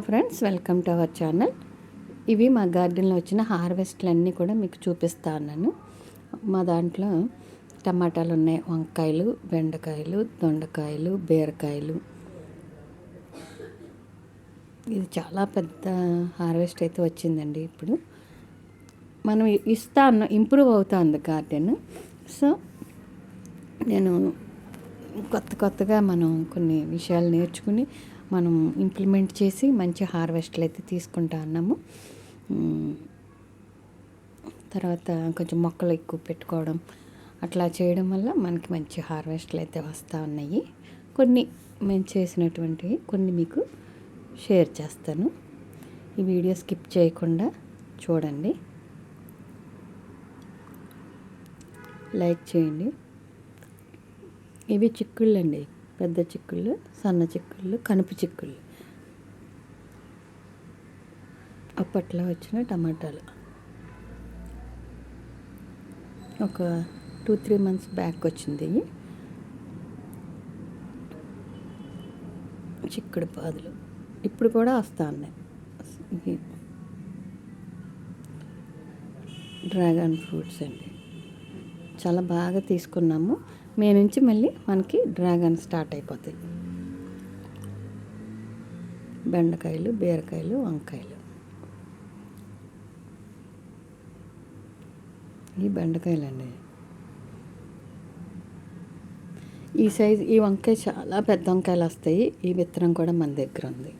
Friends, welcome to our channel. ఇవి మా గార్డెన్లో వచ్చిన హార్వెస్ట్లన్నీ కూడా మీకు చూపిస్తా ఉన్నాను. మా దాంట్లో టమాటాలు ఉన్నాయి, వంకాయలు, బెండకాయలు, దొండకాయలు, బీరకాయలు. ఇది చాలా పెద్ద హార్వెస్ట్ అయితే వచ్చిందండి. ఇప్పుడు మనం ఇస్తా ఉన్నాం, ఇంప్రూవ్ అవుతుంది గార్డెన్. సో నేను కొత్తగా మనం కొన్ని విషయాలు నేర్చుకుని మనం ఇంప్లిమెంట్ చేసి మంచి హార్వెస్ట్లు అయితే తీసుకుంటా ఉన్నాము. తర్వాత కొంచెం మొక్కలు ఎక్కువ పెట్టుకోవడం అట్లా చేయడం వల్ల మనకి మంచి హార్వెస్ట్లు అయితే వస్తూ ఉన్నాయి. కొన్ని మేము చేసినటువంటివి కొన్ని మీకు షేర్ చేస్తాను. ఈ వీడియో స్కిప్ చేయకుండా చూడండి, లైక్ చేయండి. ఇవి చిక్కుళ్ళు అండి, పెద్ద చిక్కుళ్ళు, సన్న చిక్కుళ్ళు, కనుపు చిక్కుళ్ళు. అప్పట్లో వచ్చిన టమాటాలు ఒక 2-3 months బ్యాక్ వచ్చింది. చిక్కుడు పాదులు ఇప్పుడు కూడా వస్తూ ఉన్నాయి. ఇవి డ్రాగన్ ఫ్రూట్స్ అండి, చాలా బాగా తీసుకున్నాము. మే నుంచి మళ్ళీ మనకి డ్రాగన్ స్టార్ట్ అయిపోతాయి. బెండకాయలు, బీరకాయలు, వంకాయలు. ఈ బెండకాయలండి, ఈ సైజు ఈ వంకాయ చాలా పెద్ద వంకాయలు వస్తాయి. ఈ విత్తనం కూడా మన దగ్గర ఉంది.